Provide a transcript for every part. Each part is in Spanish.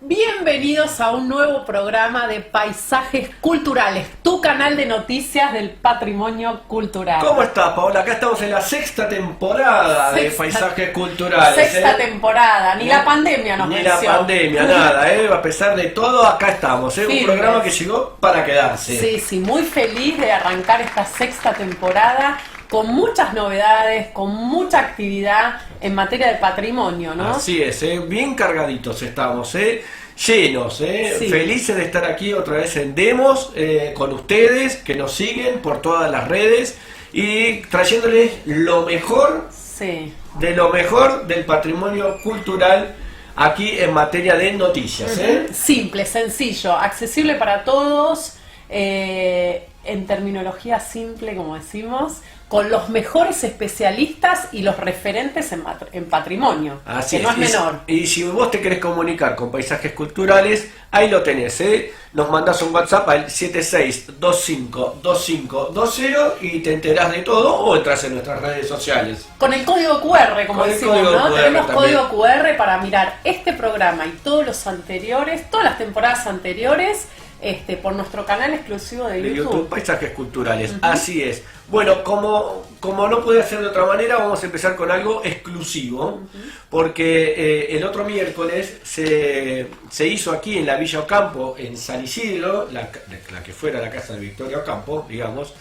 Bienvenidos a un nuevo programa de Paisajes Culturales, tu canal de noticias del patrimonio cultural. ¿Cómo estás, Paola? Acá estamos en la sexta temporada de Paisajes Culturales. Sexta temporada, ni la pandemia nos venció. Ni la pandemia, nada, a pesar de todo, acá estamos, un programa que llegó para quedarse. Sí, sí, muy feliz de arrancar esta sexta temporada con muchas novedades, con mucha actividad en materia de patrimonio, ¿no? Así es, bien cargaditos estamos, llenos, Sí. Felices de estar aquí otra vez en Demos, con ustedes que nos siguen por todas las redes y trayéndoles lo mejor Sí. de lo mejor del patrimonio cultural aquí en materia de noticias. Simple, sencillo, accesible para todos, en terminología simple, como decimos, con los mejores especialistas y los referentes en patrimonio, Así que no es menor. Y si vos te querés comunicar con Paisajes Culturales, ahí lo tenés, nos mandás un WhatsApp al 76252520 y te enterás de todo, o entras en nuestras redes sociales. Con el código QR, como Con el decimos, código ¿no? QR Tenemos también. código QR para mirar este programa y todos los anteriores, todas las temporadas anteriores, por nuestro canal exclusivo de De YouTube. YouTube, Paisajes Culturales, así es. Bueno, como no puede ser de otra manera, vamos a empezar con algo exclusivo, porque el otro miércoles se hizo aquí en la Villa Ocampo, en San Isidro, la que fuera la casa de Victoria Ocampo, digamos,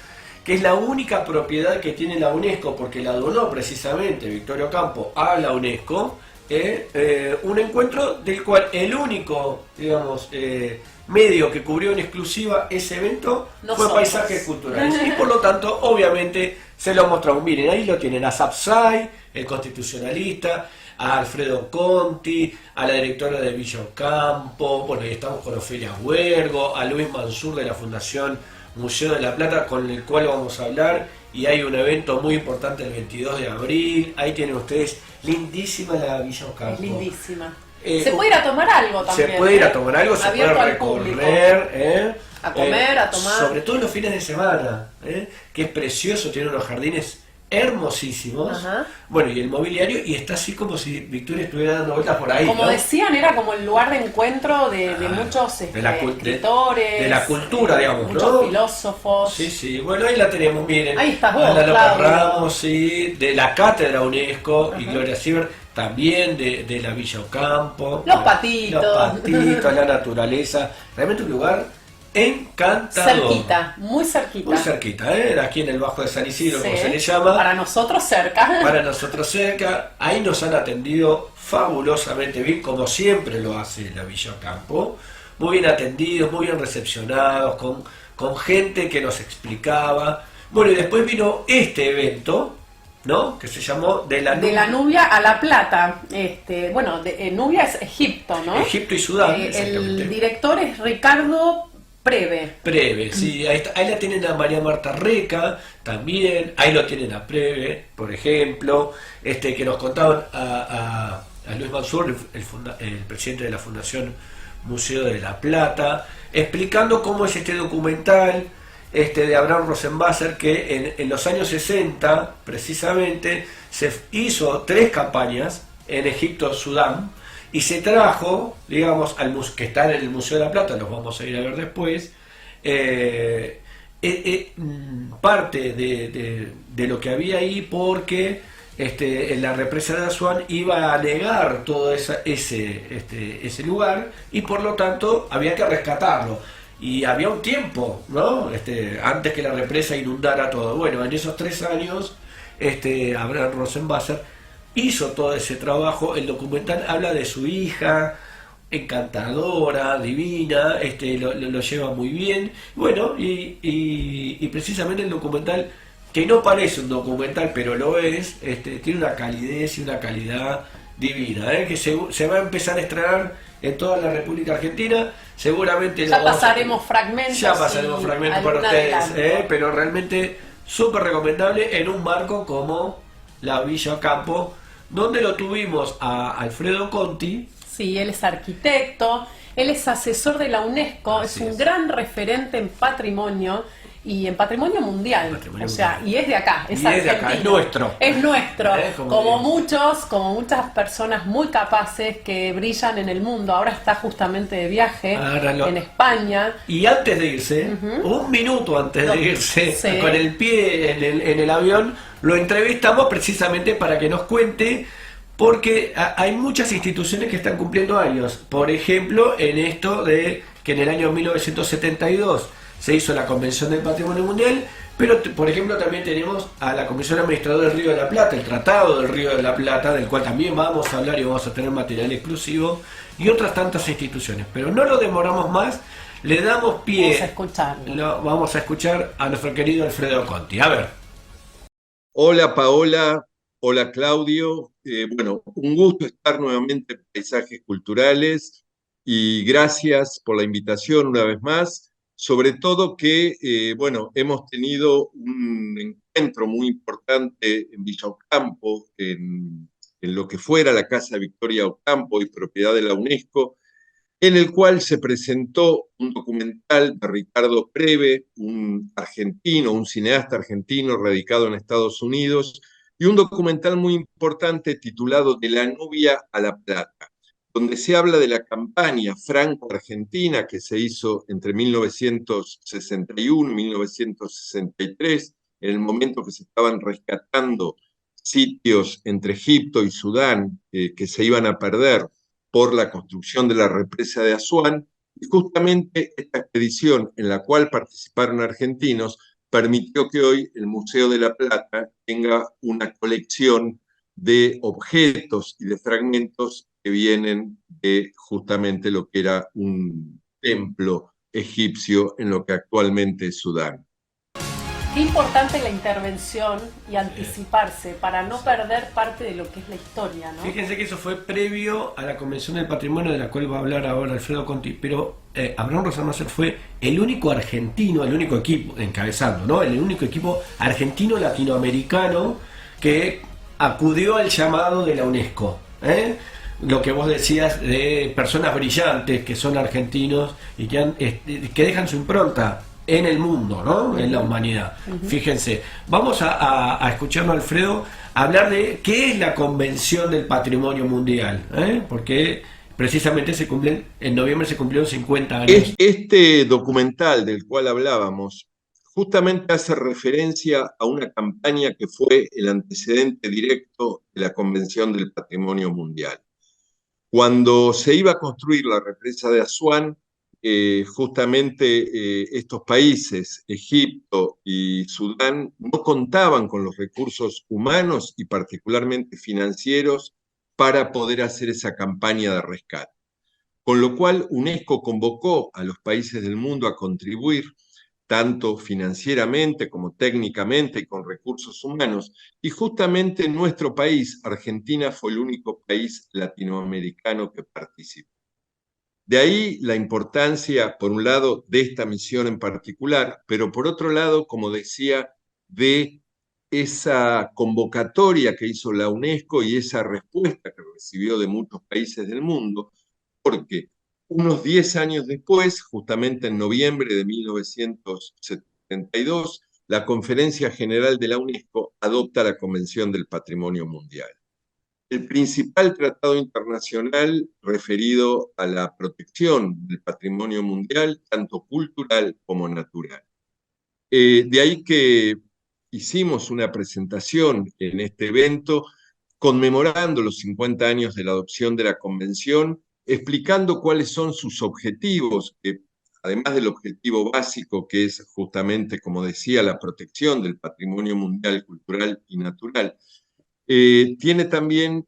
que es la única propiedad que tiene la UNESCO, porque la donó precisamente Victoria Ocampo a la UNESCO, un encuentro del cual el único, digamos, medio que cubrió en exclusiva ese evento fue Paisajes Culturales, y por lo tanto obviamente se lo mostramos. Miren, ahí lo tienen a Sapsay, el constitucionalista, a Alfredo Conti, a la directora de Villa Ocampo, bueno, ahí estamos con Ofelia Huergo, a Luis Mansur de la Fundación Museo de la Plata, con el cual vamos a hablar, y hay un evento muy importante el 22 de abril, ahí tienen ustedes, lindísima la Villa Ocampo. Es lindísima. Se puede ir a tomar algo también. Se puede ir a tomar algo, se puede recorrer, a comer, a tomar. Sobre todo en los fines de semana, que es precioso, tiene unos jardines hermosísimos. Ajá. Bueno, y el mobiliario, y está así como si Victoria estuviera dando vueltas por ahí. Como ¿no? decían, era como el lugar de encuentro de muchos escritores, de la cultura, digamos, muchos ¿no? filósofos. Sí, sí, bueno, ahí la tenemos, miren. Ahí estás vos, Ana López Claudio. Ramos, sí, de la Cátedra UNESCO, y Gloria Sieber, también de la Villa Ocampo. Los patitos. La naturaleza. Realmente un lugar encantador. Cerquita, muy cerquita. Muy cerquita, aquí en el Bajo de San Isidro, Sí, como se le llama. para nosotros cerca. Para nosotros cerca. Ahí nos han atendido fabulosamente bien, como siempre lo hace la Villa Ocampo. Muy bien atendidos, muy bien recepcionados, con gente que nos explicaba. Bueno, y después vino este evento, ¿no? Que se llamó De la Nubia a La Plata. Nubia es Egipto, ¿no? Egipto y Sudán, exactamente. El director es Ricardo Preve, Sí, ahí la tienen a María Marta Reca, también, ahí lo tienen a Preve, por ejemplo, que nos contaban a Luis Mansur, el presidente de la Fundación Museo de la Plata, explicando cómo es este documental de Abraham Rosenwasser, que en los años 60, precisamente, se hizo 3 campañas en Egipto, Sudán, y se trajo, digamos, que está en el Museo de la Plata, los vamos a ir a ver después, parte de lo que había ahí, porque en la represa de Asuán iba a negar todo ese lugar, y por lo tanto había que rescatarlo. Y había un tiempo, ¿no? Antes que la represa inundara todo. Bueno, en esos 3 años, Abraham Rosenwasser hizo todo ese trabajo. El documental habla de su hija, encantadora, divina, lo lleva muy bien. Bueno, y precisamente el documental, que no parece un documental, pero lo es, tiene una calidez y una calidad divina, que se va a empezar a estrenar en toda la República Argentina. Seguramente ya pasaremos fragmentos. Ya pasaremos fragmentos para ustedes, pero realmente súper recomendable en un marco como la Villa Ocampo, donde lo tuvimos a Alfredo Conti. Sí, él es arquitecto, él es asesor de la UNESCO, es un gran referente en patrimonio, y en patrimonio mundial. Patrimonio O sea, mundial. y es de acá, es Y es de argentino. acá, es nuestro. Es nuestro. Como Como digo. muchos, como muchas personas muy capaces que brillan en el mundo. Ahora está justamente de viaje Ahora en España. Y antes de irse, un minuto antes de irse, Sí. con el pie en el avión, lo entrevistamos precisamente para que nos cuente, porque hay muchas instituciones que están cumpliendo años. Por ejemplo, en esto de que en el año 1972 se hizo la Convención del Patrimonio Mundial, pero por ejemplo también tenemos a la Comisión Administradora del Río de la Plata, el Tratado del Río de la Plata, del cual también vamos a hablar y vamos a tener material exclusivo, y otras tantas instituciones. Pero no lo demoramos más, le damos pie. Vamos a escucharlo. Vamos a escuchar a nuestro querido Alfredo Conti. A ver. Hola Paola, hola Claudio. Bueno, un gusto estar nuevamente en Paisajes Culturales y gracias por la invitación una vez más. Sobre todo que, bueno, hemos tenido un encuentro muy importante en Villa Ocampo, en lo que fuera la Casa Victoria Ocampo y propiedad de la UNESCO, en el cual se presentó un documental de Ricardo Preve, un argentino, un cineasta argentino radicado en Estados Unidos, y un documental muy importante titulado De la Nubia a la Plata, donde se habla de la campaña franco-argentina que se hizo entre 1961 y 1963, en el momento que se estaban rescatando sitios entre Egipto y Sudán que se iban a perder por la construcción de la represa de Asuán, y justamente esta expedición en la cual participaron argentinos permitió que hoy el Museo de la Plata tenga una colección de objetos y de fragmentos que vienen de justamente lo que era un templo egipcio en lo que actualmente es Sudán. Qué importante la intervención y anticiparse para no perder parte de lo que es la historia, ¿no? Fíjense que eso fue previo a la Convención del Patrimonio, de la cual va a hablar ahora Alfredo Conti, pero Abraham Rosalmacer fue el único argentino, el único equipo, encabezando, ¿no? El único equipo argentino latinoamericano que acudió al llamado de la UNESCO, ¿eh? Lo que vos decías de personas brillantes que son argentinos y que dejan su impronta en el mundo, ¿no? En la humanidad. Fíjense, vamos a escucharlo a Alfredo hablar de qué es la Convención del Patrimonio Mundial, ¿eh? Porque precisamente en noviembre se cumplieron 50 años. Este documental del cual hablábamos justamente hace referencia a una campaña que fue el antecedente directo de la Convención del Patrimonio Mundial. Cuando se iba a construir la represa de Asuán, justamente estos países, Egipto y Sudán, no contaban con los recursos humanos y particularmente financieros para poder hacer esa campaña de rescate. Con lo cual, UNESCO convocó a los países del mundo a contribuir tanto financieramente como técnicamente y con recursos humanos. Y justamente nuestro país, Argentina, fue el único país latinoamericano que participó. De ahí la importancia, por un lado, de esta misión en particular, pero por otro lado, como decía, de esa convocatoria que hizo la UNESCO y esa respuesta que recibió de muchos países del mundo, porque unos 10 años después, justamente en noviembre de 1972, la Conferencia General de la UNESCO adopta la Convención del Patrimonio Mundial. El principal tratado internacional referido a la protección del patrimonio mundial, tanto cultural como natural. De ahí que hicimos una presentación en este evento conmemorando los 50 años de la adopción de la Convención, explicando cuáles son sus objetivos, que además del objetivo básico que es justamente, como decía, la protección del patrimonio mundial, cultural y natural, tiene también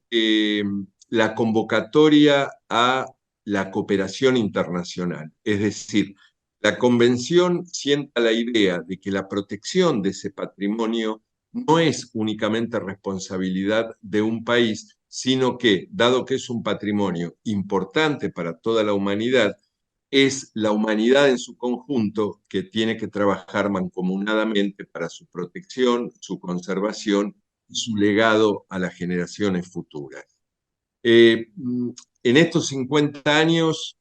la convocatoria a la cooperación internacional. Es decir, la convención sienta la idea de que la protección de ese patrimonio no es únicamente responsabilidad de un país, sino que, dado que es un patrimonio importante para toda la humanidad, es la humanidad en su conjunto que tiene que trabajar mancomunadamente para su protección, su conservación y su legado a las generaciones futuras. En estos 50 años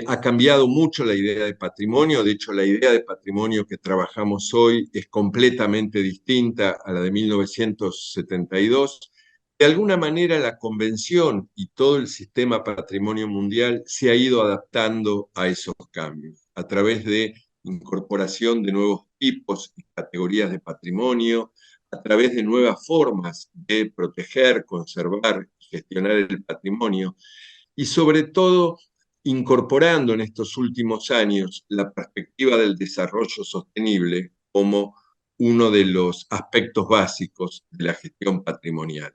Ha cambiado mucho la idea de patrimonio. De hecho, la idea de patrimonio que trabajamos hoy es completamente distinta a la de 1972. De alguna manera, la Convención y todo el sistema Patrimonio Mundial se ha ido adaptando a esos cambios a través de incorporación de nuevos tipos y categorías de patrimonio, a través de nuevas formas de proteger, conservar y gestionar el patrimonio, y sobre todo incorporando en estos últimos años la perspectiva del desarrollo sostenible como uno de los aspectos básicos de la gestión patrimonial.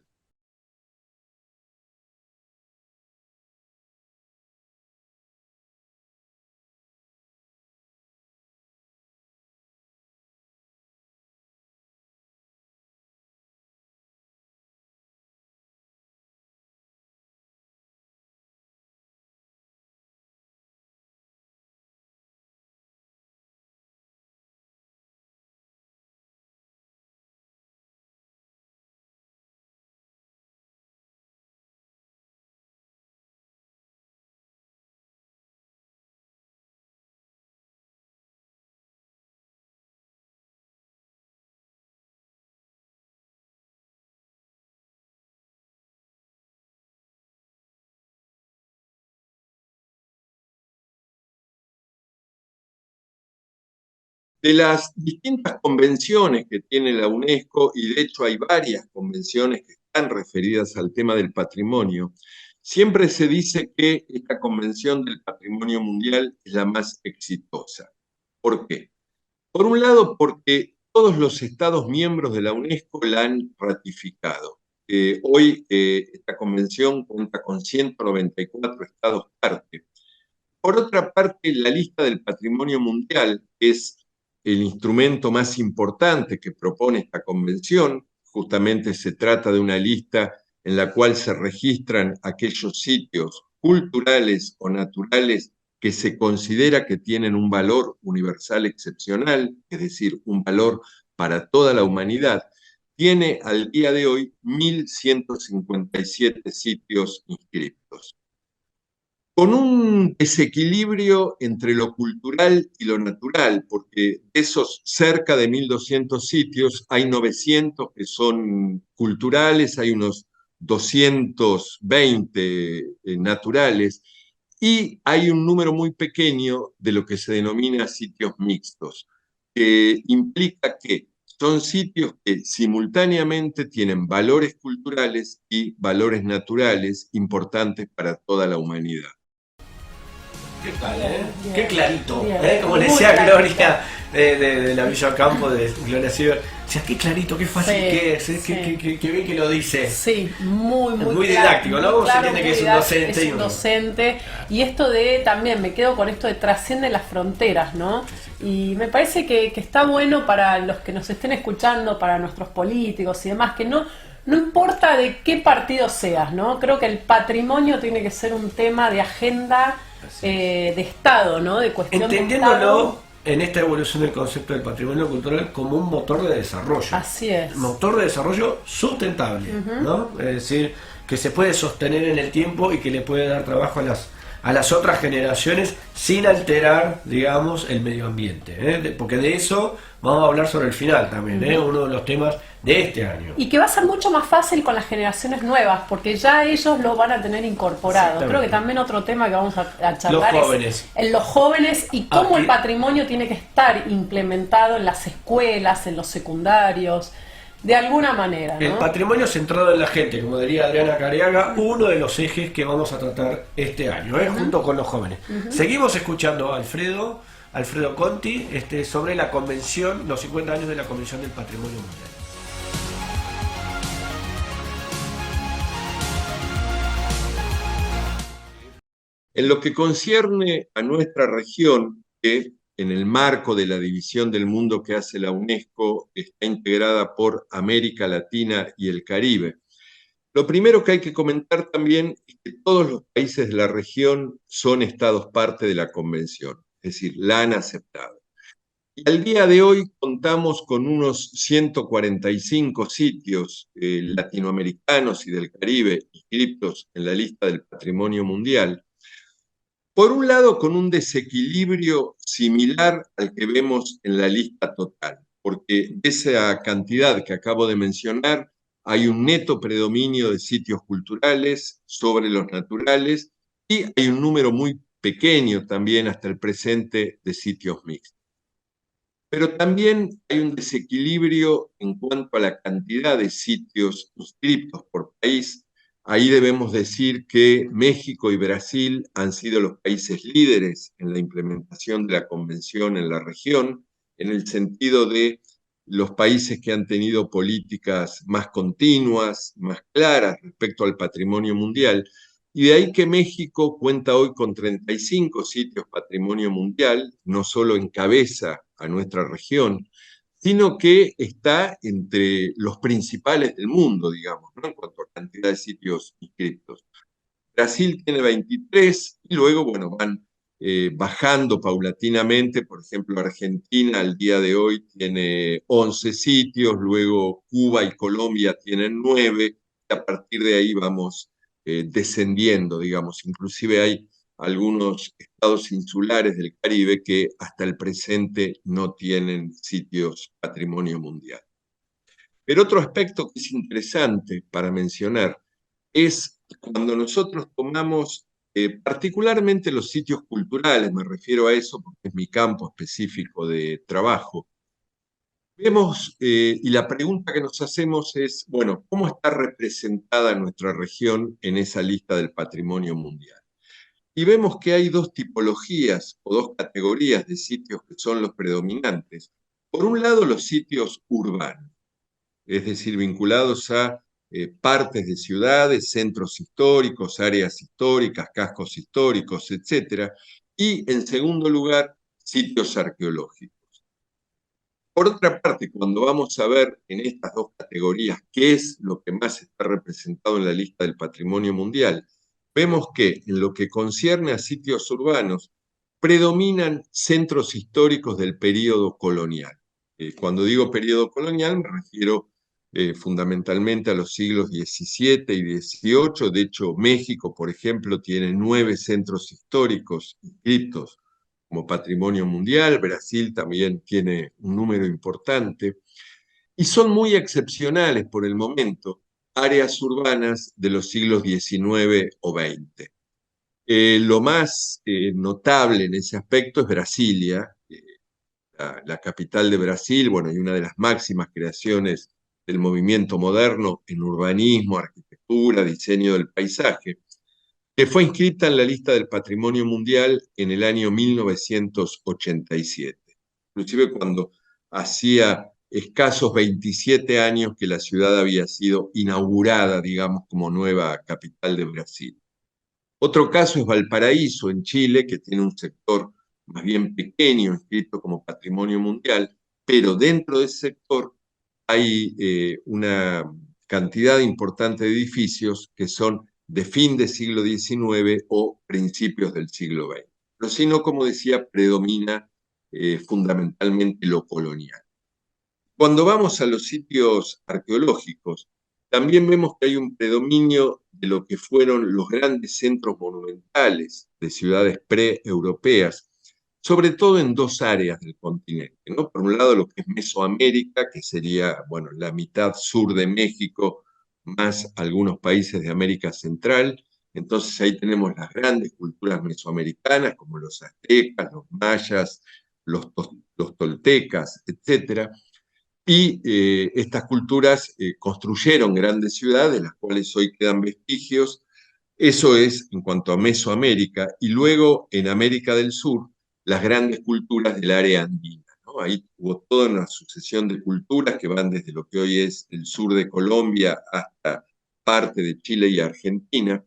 De las distintas convenciones que tiene la UNESCO, y de hecho hay varias convenciones que están referidas al tema del patrimonio, siempre se dice que esta Convención del Patrimonio Mundial es la más exitosa. ¿Por qué? Por un lado, porque todos los Estados miembros de la UNESCO la han ratificado. Hoy esta convención cuenta con 194 Estados parte. Por otra parte, la lista del patrimonio mundial es el instrumento más importante que propone esta convención. Justamente se trata de una lista en la cual se registran aquellos sitios culturales o naturales que se considera que tienen un valor universal excepcional, es decir, un valor para toda la humanidad. Tiene al día de hoy 1.157 sitios inscritos, con un desequilibrio entre lo cultural y lo natural, porque de esos cerca de 1.200 sitios, hay 900 que son culturales, hay unos 220 naturales, y hay un número muy pequeño de lo que se denomina sitios mixtos, que implica que son sitios que simultáneamente tienen valores culturales y valores naturales importantes para toda la humanidad. ¿Qué tal, Bien, Qué clarito, bien. Como le Muy decía clarito. Gloria de la Villa Campo, de Gloria Ciber. O sea, qué clarito, qué fácil Sí, que es, sí. qué bien que lo dice. Sí, muy Muy claro, didáctico, ¿no? muy Se claro, entiende que muy es un didáctico, docente es y un uno. docente. Y esto de, también me quedo con esto de trasciende las fronteras, ¿no? Y me parece que está bueno para los que nos estén escuchando, para nuestros políticos y demás, que no importa de qué partido seas, ¿no? Creo que el patrimonio tiene que ser un tema de agenda de Estado, ¿no? De cuestión de Entendiéndolo Estado. en esta evolución del concepto del patrimonio cultural como un motor de desarrollo. Así es. Motor de desarrollo sustentable, ¿no? Es decir, que se puede sostener en el tiempo y que le puede dar trabajo a las otras generaciones sin alterar, digamos, el medio ambiente, porque de eso vamos a hablar sobre el final también, uno de los temas de este año. Y que va a ser mucho más fácil con las generaciones nuevas, porque ya ellos lo van a tener incorporado. Exactamente. Creo que también otro tema que vamos a charlar Los jóvenes. es en los jóvenes y cómo Aquí. el patrimonio tiene que estar implementado en las escuelas, en los secundarios, de alguna manera, El ¿no? patrimonio centrado en la gente, como diría Adriana Cariaga, uno de los ejes que vamos a tratar este año, junto con los jóvenes. Seguimos escuchando a Alfredo Conti, sobre la convención, los 50 años de la Convención del Patrimonio Mundial. En lo que concierne a nuestra región, que en el marco de la división del mundo que hace la UNESCO está integrada por América Latina y el Caribe, lo primero que hay que comentar también es que todos los países de la región son estados parte de la convención, es decir, la han aceptado. Y al día de hoy contamos con unos 145 sitios latinoamericanos y del Caribe inscritos en la lista del patrimonio mundial, Por un lado, con un desequilibrio similar al que vemos en la lista total, porque de esa cantidad que acabo de mencionar, hay un neto predominio de sitios culturales sobre los naturales y hay un número muy pequeño también hasta el presente de sitios mixtos. Pero también hay un desequilibrio en cuanto a la cantidad de sitios inscritos por país. Ahí debemos decir que México y Brasil han sido los países líderes en la implementación de la convención en la región, en el sentido de los países que han tenido políticas más continuas, más claras respecto al patrimonio mundial. Y de ahí que México cuenta hoy con 35 sitios patrimonio mundial, no solo encabeza a nuestra región, sino que está entre los principales del mundo, digamos, ¿no? En cuanto a cantidad de sitios inscritos. Brasil tiene 23 y luego, bueno, van bajando paulatinamente. Por ejemplo, Argentina al día de hoy tiene 11 sitios, luego Cuba y Colombia tienen 9, y a partir de ahí vamos descendiendo, digamos. Inclusive hay algunos estados insulares del Caribe que hasta el presente no tienen sitios patrimonio mundial. Pero otro aspecto que es interesante para mencionar es cuando nosotros tomamos particularmente los sitios culturales, me refiero a eso porque es mi campo específico de trabajo, vemos, y la pregunta que nos hacemos es, bueno, ¿cómo está representada nuestra región en esa lista del patrimonio mundial? Y vemos que hay dos tipologías o dos categorías de sitios que son los predominantes. Por un lado, los sitios urbanos, es decir, vinculados a partes de ciudades, centros históricos, áreas históricas, cascos históricos, etcétera. Y en segundo lugar, sitios arqueológicos. Por otra parte, cuando vamos a ver en estas dos categorías qué es lo que más está representado en la lista del patrimonio mundial, vemos que en lo que concierne a sitios urbanos, predominan centros históricos del período colonial. Cuando digo período colonial me refiero fundamentalmente a los siglos XVII y XVIII. De hecho, México, por ejemplo, tiene 9 centros históricos inscritos como patrimonio mundial. Brasil también tiene un número importante. Y son muy excepcionales por el momento áreas urbanas de los siglos XIX o XX. Lo más notable en ese aspecto es Brasilia, la capital de Brasil, bueno, y una de las máximas creaciones del movimiento moderno en urbanismo, arquitectura, diseño del paisaje, que fue inscrita en la lista del Patrimonio Mundial en el año 1987. Inclusive cuando hacía escasos 27 años que la ciudad había sido inaugurada, digamos, como nueva capital de Brasil. Otro caso es Valparaíso, en Chile, que tiene un sector más bien pequeño, inscrito como patrimonio mundial, pero dentro de ese sector hay una cantidad importante de edificios que son de fin del siglo XIX o principios del siglo XX. Pero si no, como decía, predomina fundamentalmente lo colonial. Cuando vamos a los sitios arqueológicos, también vemos que hay un predominio de lo que fueron los grandes centros monumentales de ciudades pre-europeas, sobre todo en dos áreas del continente, ¿no? Por un lado, lo que es Mesoamérica, que sería, bueno, la mitad sur de México, más algunos países de América Central. Entonces ahí tenemos las grandes culturas mesoamericanas, como los aztecas, los mayas, los toltecas, etcétera. Y estas culturas construyeron grandes ciudades, de las cuales hoy quedan vestigios. Eso es en cuanto a Mesoamérica. Y luego en América del Sur, las grandes culturas del área andina, ¿no? Ahí hubo toda una sucesión de culturas que van desde lo que hoy es el sur de Colombia hasta parte de Chile y Argentina,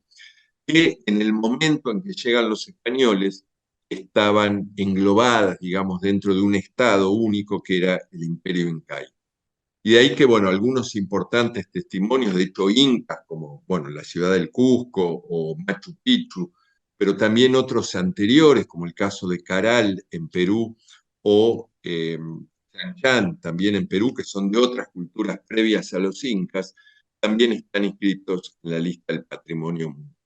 que en el momento en que llegan los españoles estaban englobadas, digamos, dentro de un estado único que era el Imperio Incaico. Y de ahí que, bueno, algunos importantes testimonios, de hecho, incas, como, bueno, la ciudad del Cusco o Machu Picchu, pero también otros anteriores, como el caso de Caral en Perú o Chan también en Perú, que son de otras culturas previas a los incas, también están inscritos en la lista del patrimonio mundial.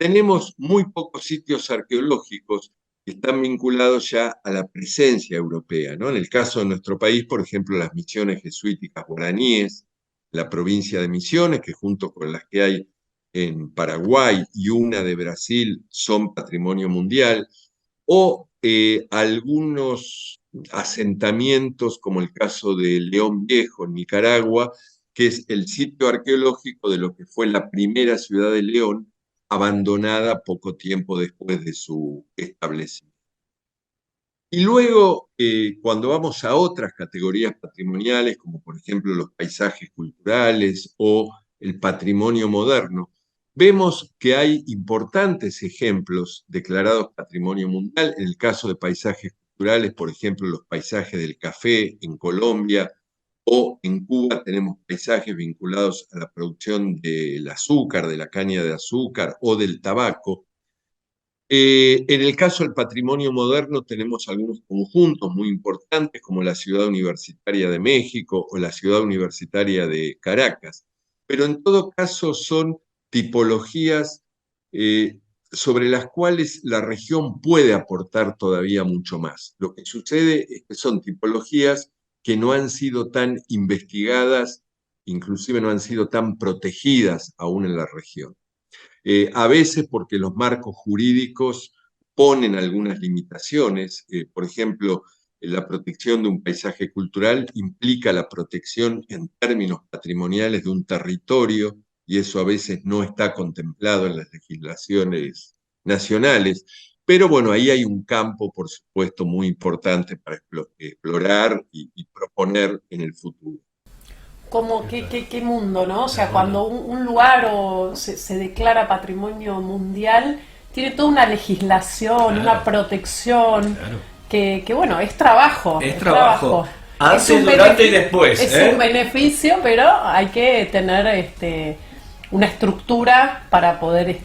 tenemos muy pocos sitios arqueológicos que están vinculados ya a la presencia europea, ¿no? En el caso de nuestro país, por ejemplo, las misiones jesuíticas guaraníes, la provincia de Misiones, que junto con las que hay en Paraguay y una de Brasil son patrimonio mundial, o algunos asentamientos, como el caso de León Viejo en Nicaragua, que es el sitio arqueológico de lo que fue la primera ciudad de León, abandonada poco tiempo después de su establecimiento. Y luego, cuando vamos a otras categorías patrimoniales, como por ejemplo los paisajes culturales o el patrimonio moderno, vemos que hay importantes ejemplos declarados patrimonio mundial. En el caso de paisajes culturales, por ejemplo, los paisajes del café en Colombia, o en Cuba tenemos paisajes vinculados a la producción del azúcar, de la caña de azúcar o del tabaco. En el caso del patrimonio moderno tenemos algunos conjuntos muy importantes como la Ciudad Universitaria de México o la Ciudad Universitaria de Caracas, pero en todo caso son tipologías eh, sobre las cuales la región puede aportar todavía mucho más. Lo que sucede es que son tipologías que no han sido tan investigadas, inclusive no han sido tan protegidas aún en la región. A veces porque los marcos jurídicos ponen algunas limitaciones. Por ejemplo, la protección de un paisaje cultural implica la protección en términos patrimoniales de un territorio, y eso a veces no está contemplado en las legislaciones nacionales. Pero bueno, ahí hay un campo, por supuesto, muy importante para explorar y proponer en el futuro. Como qué mundo, ¿no? O sea, cuando un lugar se declara patrimonio mundial, tiene toda una legislación, una protección, bueno, es trabajo. Es trabajo. Antes, un durante y después. Es un beneficio, pero hay que tener una estructura para poder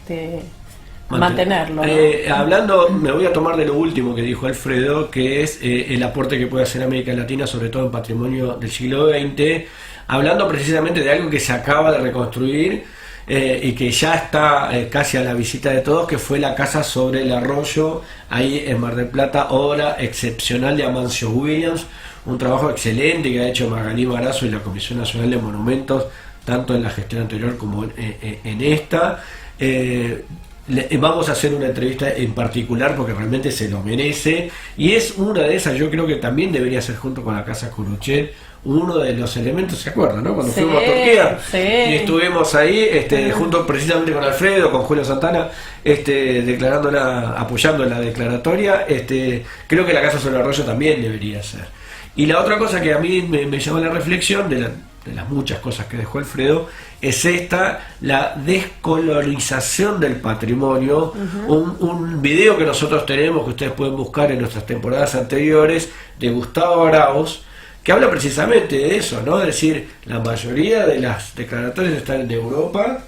mantenerlo, ¿no? Hablando, me voy a tomar de lo último que dijo Alfredo, que es el aporte que puede hacer América Latina, sobre todo en patrimonio del siglo XX, hablando precisamente de algo que se acaba de reconstruir y que ya está casi a la visita de todos, que fue la casa sobre el arroyo, ahí en Mar del Plata, obra excepcional de Amancio Williams, un trabajo excelente que ha hecho Magalí Marazo y la Comisión Nacional de Monumentos, tanto en la gestión anterior como en esta. Vamos a hacer una entrevista en particular porque realmente se lo merece, y es una de esas, yo creo que también debería ser, junto con la Casa Curuchet, uno de los elementos. ¿Se acuerdan, no? Cuando fuimos a Turquía y estuvimos ahí junto precisamente con Alfredo, con Julio Santana, apoyando la declaratoria. Creo que la Casa sobre el Arroyo también debería ser. Y la otra cosa que a mí me llama la reflexión de las muchas cosas que dejó Alfredo, es la descolonización del patrimonio. Un video que nosotros tenemos, que ustedes pueden buscar en nuestras temporadas anteriores, de Gustavo Arauz, que habla precisamente de eso, ¿no? Es decir, la mayoría de las declaratorias están en Europa,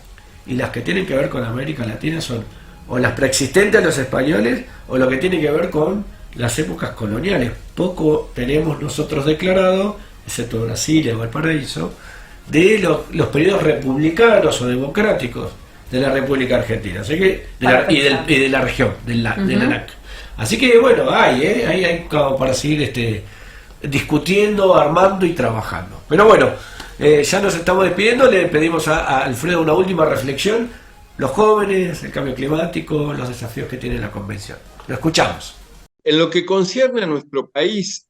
y las que tienen que ver con América Latina son o las preexistentes a los españoles o lo que tiene que ver con las épocas coloniales. Poco tenemos nosotros declarado, excepto Brasil y Valparaíso, de los periodos republicanos o democráticos de la República Argentina, así que y de la región, de la ANAC. Así que bueno, hay como para seguir discutiendo, armando y trabajando. Pero bueno, ya nos estamos despidiendo. Le pedimos a Alfredo una última reflexión: los jóvenes, el cambio climático, los desafíos que tiene la convención. Lo escuchamos. En lo que concierne a nuestro país,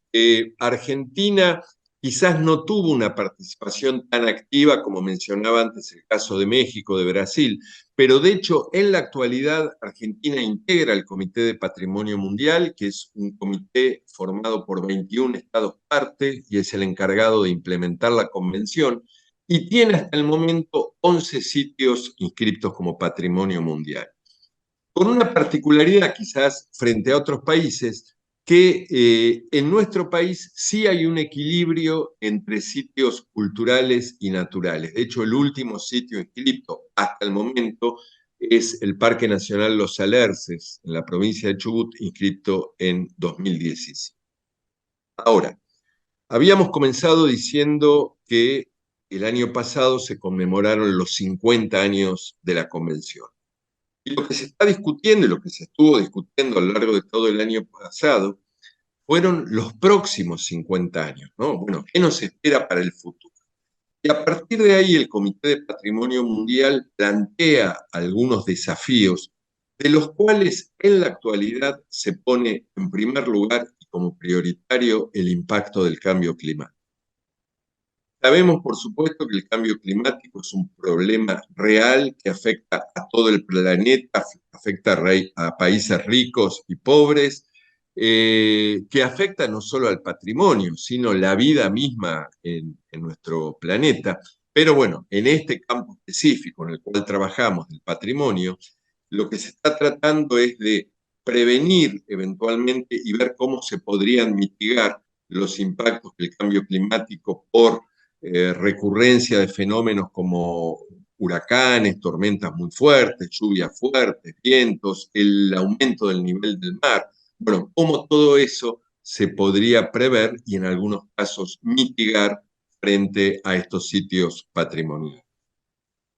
Argentina quizás no tuvo una participación tan activa como mencionaba antes el caso de México, de Brasil, pero de hecho en la actualidad Argentina integra el Comité de Patrimonio Mundial, que es un comité formado por 21 estados parte y es el encargado de implementar la convención, y tiene hasta el momento 11 sitios inscritos como Patrimonio Mundial, con una particularidad quizás frente a otros países, que en nuestro país sí hay un equilibrio entre sitios culturales y naturales. De hecho, el último sitio inscrito hasta el momento es el Parque Nacional Los Alerces, en la provincia de Chubut, inscrito en 2017. Ahora, habíamos comenzado diciendo que el año pasado se conmemoraron los 50 años de la Convención. Y lo que se está discutiendo y lo que se estuvo discutiendo a lo largo de todo el año pasado fueron los próximos 50 años, ¿no? Bueno, ¿qué nos espera para el futuro? Y a partir de ahí el Comité de Patrimonio Mundial plantea algunos desafíos, de los cuales en la actualidad se pone en primer lugar y como prioritario el impacto del cambio climático. Sabemos, por supuesto, que el cambio climático es un problema real que afecta a todo el planeta, afecta a países ricos y pobres, que afecta no solo al patrimonio, sino la vida misma en nuestro planeta. Pero bueno, en este campo específico en el cual trabajamos, el patrimonio, lo que se está tratando es de prevenir eventualmente y ver cómo se podrían mitigar los impactos que el cambio climático por recurrencia de fenómenos como huracanes, tormentas muy fuertes, lluvias fuertes, vientos, el aumento del nivel del mar. Bueno, cómo todo eso se podría prever y en algunos casos mitigar frente a estos sitios patrimoniales.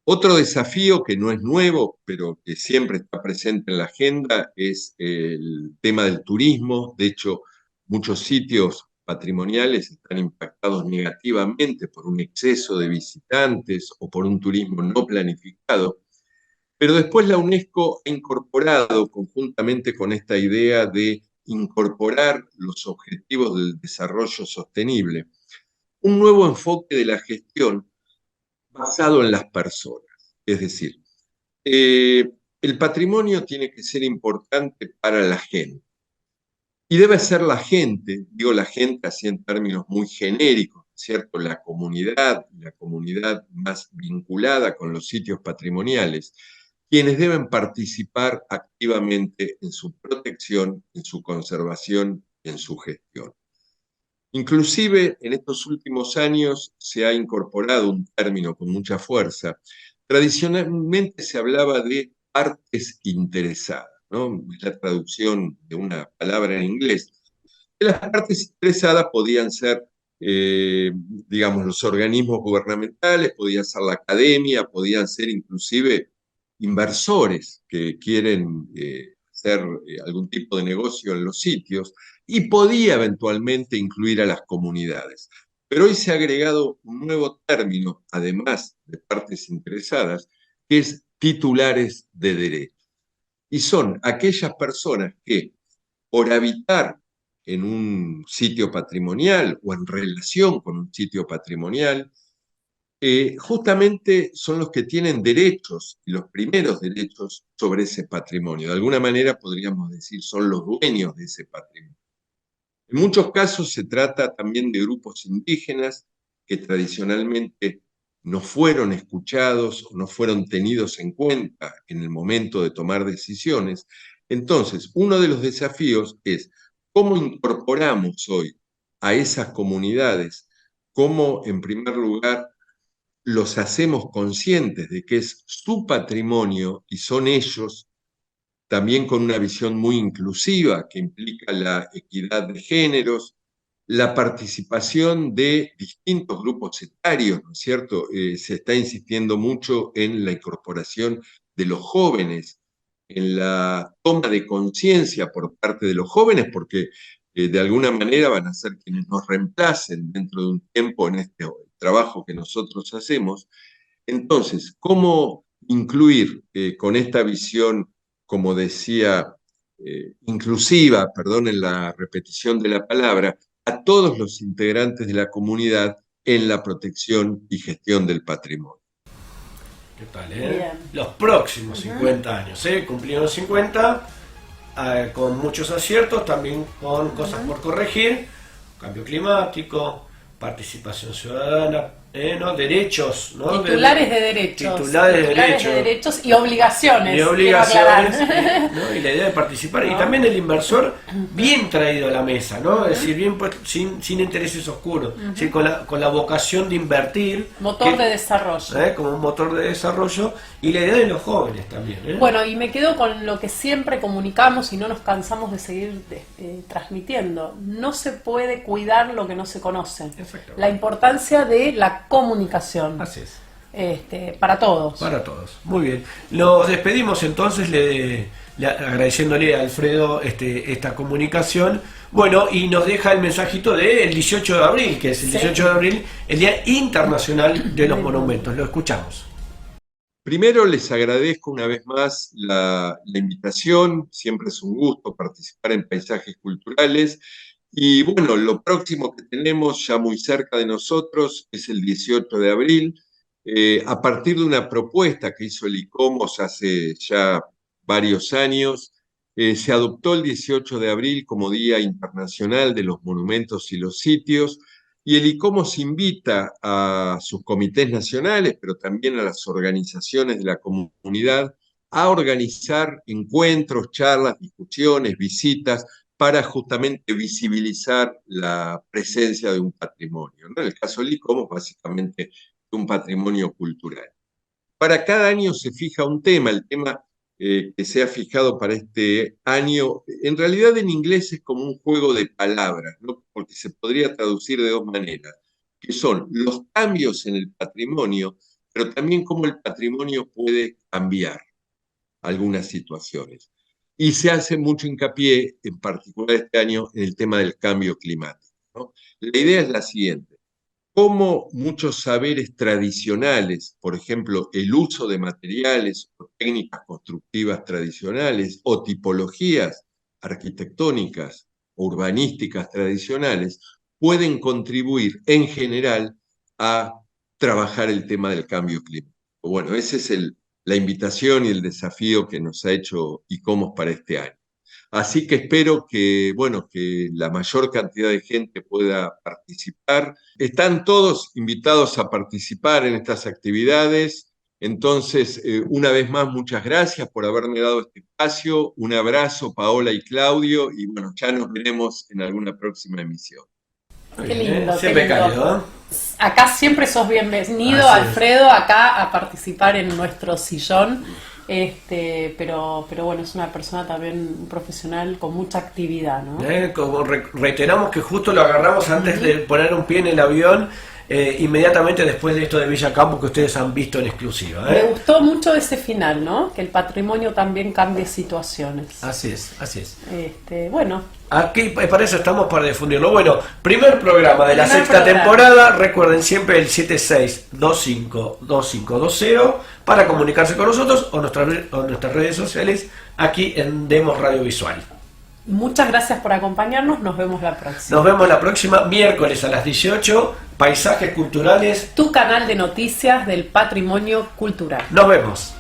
Otro desafío que no es nuevo, pero que siempre está presente en la agenda, es el tema del turismo. De hecho, muchos sitios patrimoniales están impactados negativamente por un exceso de visitantes o por un turismo no planificado. Pero después la UNESCO ha incorporado, conjuntamente con esta idea de incorporar los objetivos del desarrollo sostenible, un nuevo enfoque de la gestión basado en las personas. Es decir, el patrimonio tiene que ser importante para la gente. Y debe ser la gente, digo la gente así en términos muy genéricos, ¿cierto? La comunidad más vinculada con los sitios patrimoniales, quienes deben participar activamente en su protección, en su conservación y en su gestión. Inclusive en estos últimos años se ha incorporado un término con mucha fuerza. Tradicionalmente se hablaba de partes interesadas, ¿no? Es la traducción de una palabra en inglés. Las partes interesadas podían ser, digamos, los organismos gubernamentales, podía ser la academia, podían ser inclusive inversores que quieren hacer algún tipo de negocio en los sitios, y podía eventualmente incluir a las comunidades. Pero hoy se ha agregado un nuevo término, además de partes interesadas, que es titulares de derecho. Y son aquellas personas que, por habitar en un sitio patrimonial o en relación con un sitio patrimonial, justamente son los que tienen derechos, y los primeros derechos sobre ese patrimonio. De alguna manera podríamos decir, son los dueños de ese patrimonio. En muchos casos se trata también de grupos indígenas que tradicionalmente no fueron escuchados o no fueron tenidos en cuenta en el momento de tomar decisiones. Entonces, uno de los desafíos es cómo incorporamos hoy a esas comunidades, cómo en primer lugar los hacemos conscientes de que es su patrimonio y son ellos, también con una visión muy inclusiva que implica la equidad de géneros, la participación de distintos grupos etarios, ¿no es cierto? Se está insistiendo mucho en la incorporación de los jóvenes, en la toma de conciencia por parte de los jóvenes, porque de alguna manera van a ser quienes nos reemplacen dentro de un tiempo en este trabajo que nosotros hacemos. Entonces, ¿cómo incluir con esta visión, como decía, inclusiva, perdonen la repetición de la palabra, a todos los integrantes de la comunidad en la protección y gestión del patrimonio? ¿Qué tal, Los próximos 50 años, cumplieron 50, con muchos aciertos, también con cosas por corregir, cambio climático, participación ciudadana, ¿no? Derechos, ¿no? Titulares de derechos. Titulares de derechos y obligaciones. Y obligaciones, ¿no? Y la idea de participar. ¿No? Y también el inversor bien traído a la mesa, ¿no? Es decir, bien sin intereses oscuros, ¿sí? Con la vocación de invertir. Motor de desarrollo. Como un motor de desarrollo. Y la idea de los jóvenes también. Bueno, y me quedo con lo que siempre comunicamos y no nos cansamos de seguir transmitiendo. No se puede cuidar lo que no se conoce. La importancia de la comunicación. Así es. para todos. Para todos. Muy bien. Nos despedimos entonces agradeciéndole a Alfredo esta comunicación. Bueno, y nos deja el mensajito del 18 de abril, que es el 18 de abril, el Día Internacional de los Monumentos. Lo escuchamos. Primero les agradezco una vez más la invitación, siempre es un gusto participar en Paisajes Culturales. Y bueno, lo próximo que tenemos ya muy cerca de nosotros es el 18 de abril, a partir de una propuesta que hizo el ICOMOS hace ya varios años. Se adoptó el 18 de abril como Día Internacional de los Monumentos y los Sitios, y el ICOMOS invita a sus comités nacionales, pero también a las organizaciones de la comunidad, a organizar encuentros, charlas, discusiones, visitas, para justamente visibilizar la presencia de un patrimonio, ¿no? En el caso del ICOMOS, básicamente de un patrimonio cultural. Para cada año se fija un tema, el tema que se ha fijado para este año, en realidad en inglés es como un juego de palabras, ¿no? Porque se podría traducir de dos maneras, que son los cambios en el patrimonio, pero también cómo el patrimonio puede cambiar algunas situaciones. Y se hace mucho hincapié, en particular este año, en el tema del cambio climático, ¿no? La idea es la siguiente: cómo muchos saberes tradicionales, por ejemplo, el uso de materiales o técnicas constructivas tradicionales o tipologías arquitectónicas o urbanísticas tradicionales, pueden contribuir en general a trabajar el tema del cambio climático. Bueno, esa es la invitación y el desafío que nos ha hecho ICOMOS para este año. Así que espero que, bueno, que la mayor cantidad de gente pueda participar. Están todos invitados a participar en estas actividades. Entonces, una vez más, muchas gracias por haberme dado este espacio. Un abrazo, Paola y Claudio, y bueno, ya nos veremos en alguna próxima emisión. Qué lindo, Siempre qué lindo. cálido, ¿eh? Acá siempre sos bienvenido, Así es. Alfredo, acá a participar en nuestro sillón. Pero bueno, es una persona también, un profesional con mucha actividad, ¿no? Como reiteramos que justo lo agarramos antes de poner un pie en el avión, inmediatamente después de esto de Villa Campos que ustedes han visto en exclusiva. Me gustó mucho ese final, ¿no? Que el patrimonio también cambie situaciones. Así es, así es. Bueno. Aquí para eso estamos, para difundirlo. Bueno, primer programa de la Primer sexta programa. temporada. Recuerden siempre el 76252520 para comunicarse con nosotros o nuestras redes sociales aquí en Demos Radiovisual. Muchas gracias por acompañarnos, nos vemos la próxima. Nos vemos la próxima miércoles a las 18, Paisajes Culturales. Tu canal de noticias del patrimonio cultural. Nos vemos.